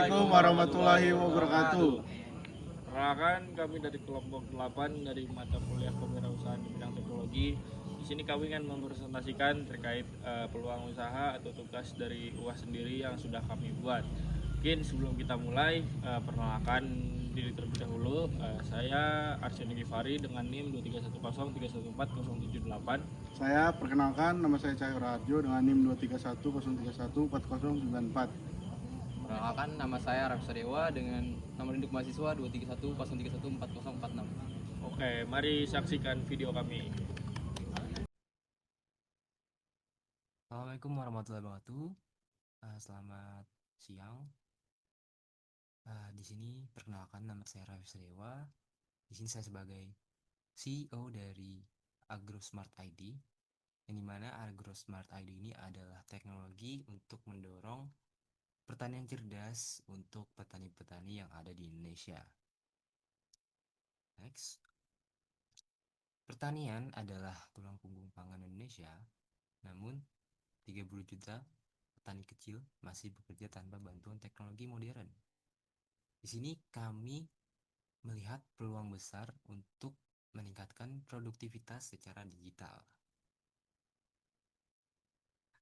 Assalamualaikum warahmatullahi wabarakatuh. Perkenalkan kami dari kelompok 8 dari mata kuliah kewirausahaan di bidang teknologi. Di sini kami ingin mempresentasikan terkait peluang usaha atau tugas dari UAS sendiri yang sudah kami buat. Mungkin sebelum kita mulai, perkenalkan diri terlebih dahulu. Saya Arsyad Gifari dengan NIM 23103140778. Saya perkenalkan, nama saya Cahyo Raharjo dengan NIM 23103140944. Perkenalkan, nama saya Ramsa Dewa dengan nomor induk mahasiswa 23103140446. Oke, mari saksikan video kami. Assalamualaikum warahmatullahi wabarakatuh. Selamat siang. Di sini perkenalkan, nama saya Ramsa Dewa. Di sini saya sebagai CEO dari AgroSmart ID, yang dimana AgroSmart ID ini adalah teknologi untuk mendorong pertanian cerdas untuk petani-petani yang ada di Indonesia. Next. Pertanian adalah tulang punggung pangan Indonesia, namun 30 juta petani kecil masih bekerja tanpa bantuan teknologi modern. Di sini kami melihat peluang besar untuk meningkatkan produktivitas secara digital.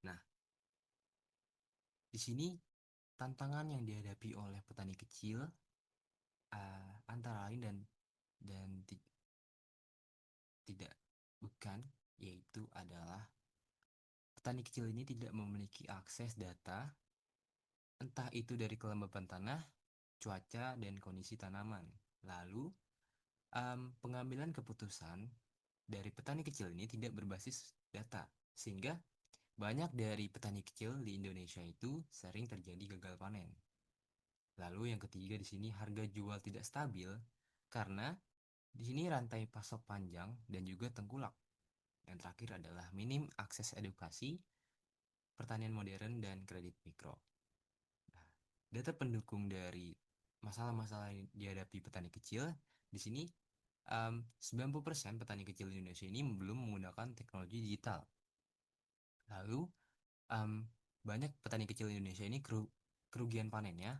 Nah, di sini tantangan yang dihadapi oleh petani kecil antara lain dan tidak bukan, yaitu adalah petani kecil ini tidak memiliki akses data, entah itu dari kelembapan tanah, cuaca, dan kondisi tanaman. Lalu, pengambilan keputusan dari petani kecil ini tidak berbasis data, sehingga banyak dari petani kecil di Indonesia itu sering terjadi gagal panen. Lalu yang ketiga di sini harga jual tidak stabil karena di sini rantai pasok panjang dan juga tengkulak. Yang terakhir adalah minim akses edukasi, pertanian modern, dan kredit mikro. Nah, data pendukung dari masalah-masalah yang dihadapi petani kecil di sini 90% petani kecil di Indonesia ini belum menggunakan teknologi digital. Lalu banyak petani kecil di Indonesia ini kerugian panennya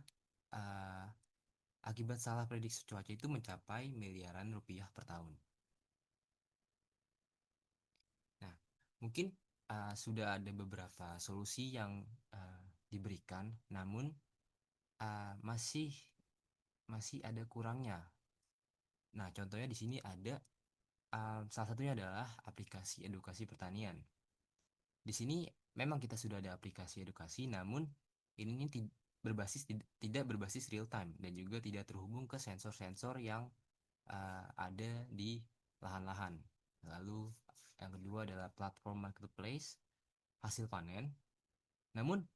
akibat salah prediksi cuaca itu mencapai miliaran rupiah per tahun. Nah, mungkin sudah ada beberapa solusi yang diberikan, namun masih ada kurangnya. Nah, contohnya di sini ada salah satunya adalah aplikasi edukasi pertanian. Di sini memang kita sudah ada aplikasi edukasi, namun ini tidak berbasis real time dan juga tidak terhubung ke sensor-sensor yang ada di lahan-lahan. Lalu yang kedua adalah platform marketplace hasil panen. Namun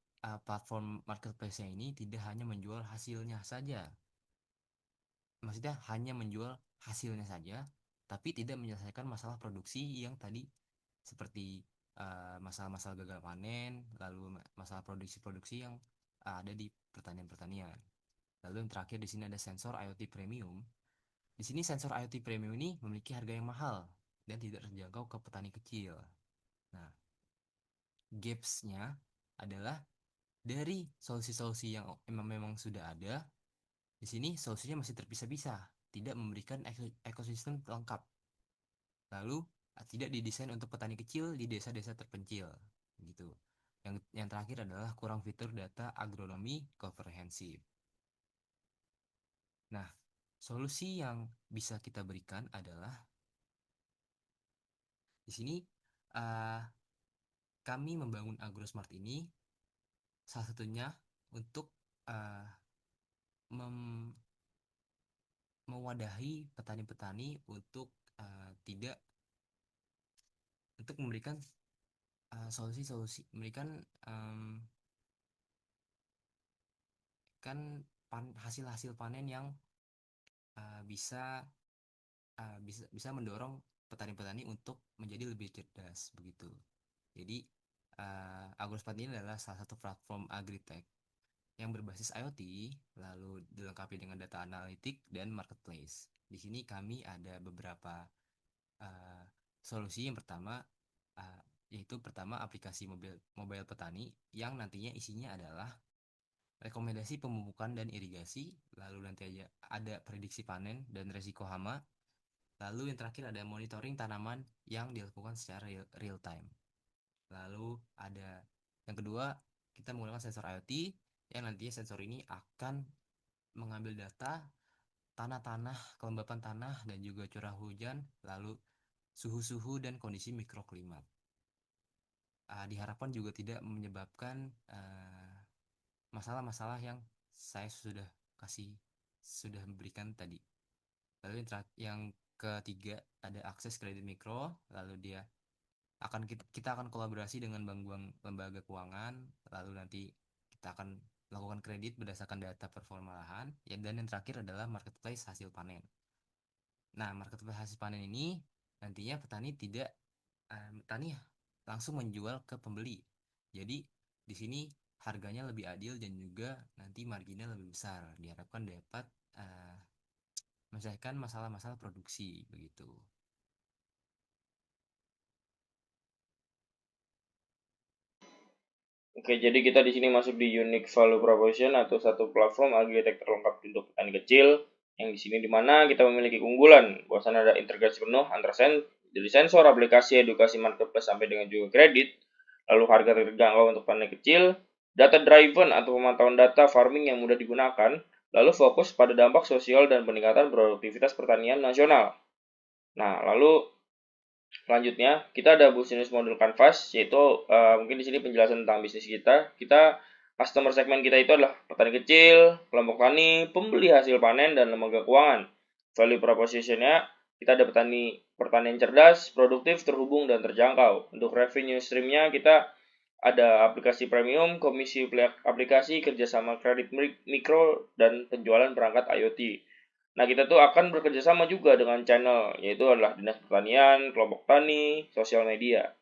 platform marketplace-nya ini tidak hanya menjual hasilnya saja. Maksudnya hanya menjual hasilnya saja, tapi tidak menyelesaikan masalah produksi yang tadi seperti masalah-masalah gagal panen, lalu masalah produksi-produksi yang ada di pertanian-pertanian. Lalu yang terakhir di sini ada sensor IoT premium. Di sini sensor IoT premium ini memiliki harga yang mahal dan tidak terjangkau ke petani kecil. Nah, gaps-nya adalah dari solusi-solusi yang memang sudah ada, di sini solusinya masih terpisah-pisah, tidak memberikan ekosistem lengkap. Lalu tidak didesain untuk petani kecil di desa-desa terpencil, gitu. Yang terakhir adalah kurang fitur data agronomi komprehensif. Nah, solusi yang bisa kita berikan adalah di sini kami membangun AgroSmart ini salah satunya untuk mewadahi petani-petani untuk tidak untuk memberikan solusi-solusi, memberikan kan hasil-hasil panen yang bisa bisa mendorong petani-petani untuk menjadi lebih cerdas begitu. Jadi AgroSmart ini adalah salah satu platform agritech yang berbasis IoT, lalu dilengkapi dengan data analitik dan marketplace. Di sini kami ada beberapa solusi. Yang pertama yaitu aplikasi mobile petani yang nantinya isinya adalah rekomendasi pemupukan dan irigasi, lalu nanti aja ada prediksi panen dan resiko hama, lalu yang terakhir ada monitoring tanaman yang dilakukan secara real time. Lalu ada yang kedua, kita menggunakan sensor IoT yang nantinya sensor ini akan mengambil data tanah-tanah, kelembapan tanah dan juga curah hujan, lalu suhu-suhu dan kondisi mikroklimat. Diharapkan juga tidak menyebabkan masalah-masalah yang saya sudah berikan tadi. Lalu yang ketiga ada akses kredit mikro, lalu kita akan kolaborasi dengan bank-bank lembaga keuangan, lalu nanti kita akan melakukan kredit berdasarkan data performa lahan, dan yang terakhir adalah marketplace hasil panen. Nah, marketplace hasil panen ini nantinya petani langsung menjual ke pembeli. Jadi di sini harganya lebih adil dan juga nanti marginnya lebih besar. Diharapkan dapat menyelesaikan masalah-masalah produksi begitu. Oke, jadi kita di sini masuk di Unique Value Proposition atau satu platform agritech terlengkap untuk petani kecil. Yang di sini dimana kita memiliki keunggulan, bahwasanya ada integrasi penuh antara dari sensor, aplikasi, edukasi marketplace sampai dengan juga kredit. Lalu harga terjangkau untuk petani kecil, data driven atau pemantauan data farming yang mudah digunakan, lalu fokus pada dampak sosial dan peningkatan produktivitas pertanian nasional. Nah, lalu selanjutnya, kita ada business model canvas, yaitu mungkin di sini penjelasan tentang bisnis kita. Customer segment kita itu adalah petani kecil, kelompok tani, pembeli hasil panen, dan lembaga keuangan. Value proposition-nya, kita ada pertanian cerdas, produktif, terhubung, dan terjangkau. Untuk revenue stream-nya, kita ada aplikasi premium, komisi aplikasi, kerjasama kredit mikro, dan penjualan perangkat IoT. Nah, kita tuh akan bekerja sama juga dengan channel, yaitu adalah Dinas Pertanian, kelompok tani, sosial media.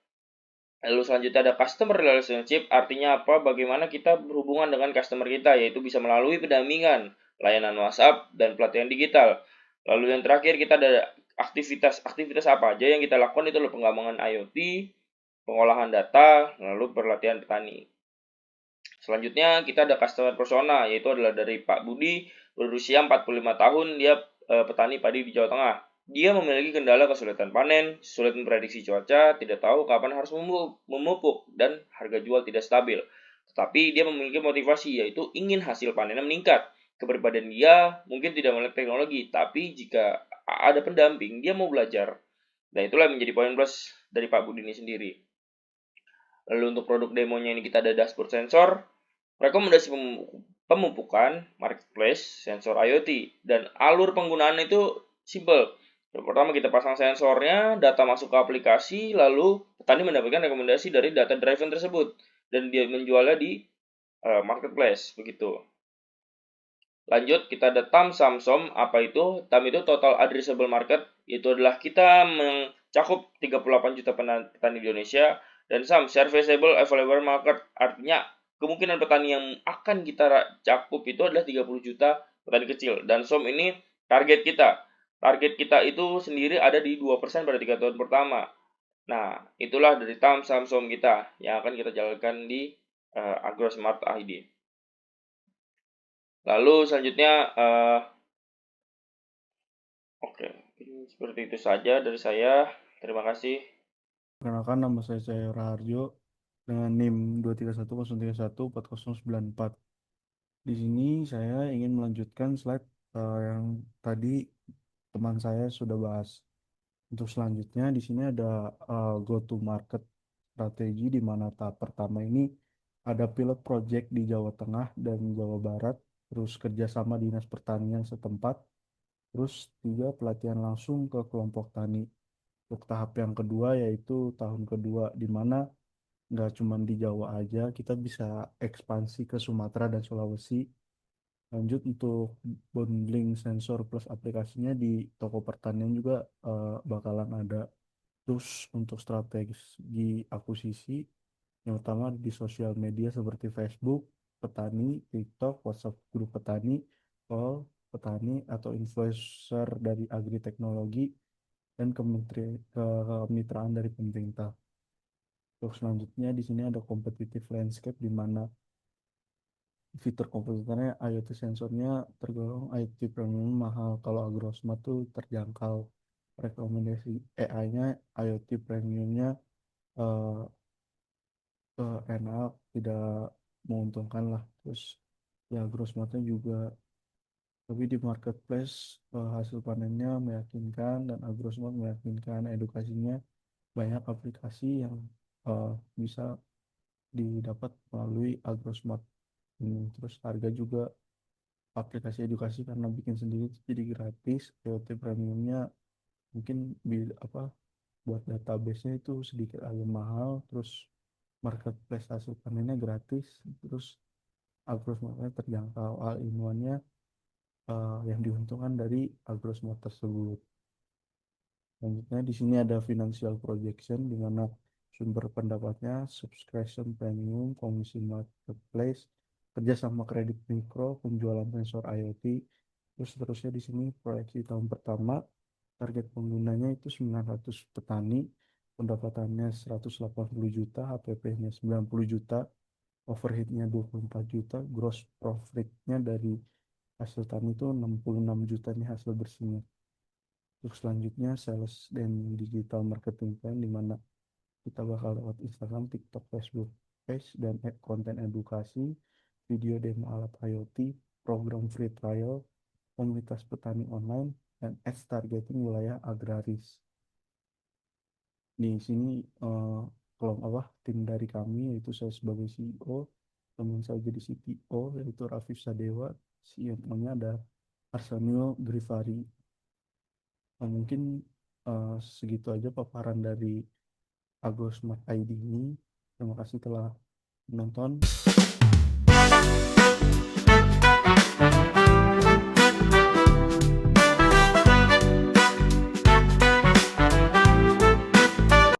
Lalu selanjutnya ada customer relationship, artinya apa? Bagaimana kita berhubungan dengan customer kita, yaitu bisa melalui pendampingan, layanan WhatsApp, dan pelatihan digital. Lalu yang terakhir kita ada aktivitas apa aja yang kita lakukan itu adalah pengembangan IoT, pengolahan data, lalu pelatihan petani. Selanjutnya kita ada customer persona, yaitu adalah dari Pak Budi, berusia 45 tahun, dia petani padi di Jawa Tengah. Dia memiliki kendala kesulitan panen, sulit memprediksi cuaca, tidak tahu kapan harus memupuk, dan harga jual tidak stabil. Tetapi dia memiliki motivasi, yaitu ingin hasil panennya meningkat. Kepribadian dia mungkin tidak melek teknologi, tapi jika ada pendamping, dia mau belajar. Dan itulah yang menjadi poin plus dari Pak Budi ini sendiri. Lalu untuk produk demonya ini kita ada dashboard sensor, rekomendasi pemupukan, marketplace, sensor IoT, dan alur penggunaan itu simple. Yang pertama kita pasang sensornya, data masuk ke aplikasi, lalu petani mendapatkan rekomendasi dari data driven tersebut, dan dia menjualnya di marketplace, begitu. Lanjut, kita ada TAM SAMSOM. Apa itu? TAM itu Total Addressable Market. Itu adalah kita mencakup 38 juta petani di Indonesia. Dan SAM, Serviceable Available Market. Artinya, kemungkinan petani yang akan kita cakup itu adalah 30 juta petani kecil. Dan SOM ini target kita. Target kita itu sendiri ada di 2% pada 3 tahun pertama. Nah, itulah dari TAM SAMSOM kita yang akan kita jalankan di AgroSmart ID. Lalu selanjutnya, oke, seperti itu saja dari saya. Terima kasih. Perkenalkan, nama saya Cahyo Raharjo dengan NIM 231031404. Di sini saya ingin melanjutkan slide yang tadi teman saya sudah bahas. Untuk selanjutnya di sini ada go to market strategi, di mana tahap pertama ini ada pilot project di Jawa Tengah dan Jawa Barat, terus kerjasama dinas pertanian setempat, terus 3 pelatihan langsung ke kelompok tani. Untuk tahap yang kedua yaitu tahun kedua, di mana nggak cuma di Jawa aja, kita bisa ekspansi ke Sumatera dan Sulawesi. Lanjut untuk bundling sensor plus aplikasinya di toko pertanian juga bakalan ada. Terus untuk strategi akuisisi yang utama di sosial media seperti Facebook, petani, TikTok, WhatsApp grup petani, call petani atau influencer dari agri-teknologi, dan kemitraan dari pemerintah. Terus selanjutnya di sini ada competitive landscape, di mana fitur komputernya IoT sensornya tergolong IoT premium mahal. Kalau Agrosmart tuh terjangkau. Rekomendasi AI-nya IoT premiumnya eh, enak, tidak menguntungkan lah. Terus ya Agrosmartnya juga, tapi di marketplace hasil panennya meyakinkan dan Agrosmart meyakinkan, edukasinya banyak aplikasi yang bisa didapat melalui Agrosmart ini. Terus harga juga aplikasi edukasi karena bikin sendiri jadi gratis. IoT premiumnya mungkin apa, buat database-nya itu sedikit agak mahal. Terus marketplace hasil panennya gratis. Terus Agrosmartnya terjangkau. All in one-nya yang diuntungkan dari Agrosmart tersebut. Selanjutnya di sini ada financial projection di mana sumber pendapatnya subscription premium, komisi marketplace, kerjasama kredit mikro, penjualan sensor IoT. Terus terusnya di sini proyeksi tahun pertama, target penggunanya itu 900 petani, pendapatannya 180 juta, HPP-nya 90 juta, overhead-nya 24 juta, gross profit-nya dari hasil tani itu 66 juta nih hasil bersihnya. Untuk selanjutnya sales dan digital marketing plan di mana kita bakal lewat Instagram, TikTok, Facebook page dan konten edukasi, video demo alat IoT, program free trial, komunitas petani online, dan ads targeting wilayah agraris. Di sini kalau apa tim dari kami yaitu saya sebagai CEO, teman saya jadi CTO yaitu Rafif Sadewa, CMO-nya ada Arsanil Grivari. Mungkin segitu aja paparan dari Agrosmart ID ini. Terima kasih telah menonton.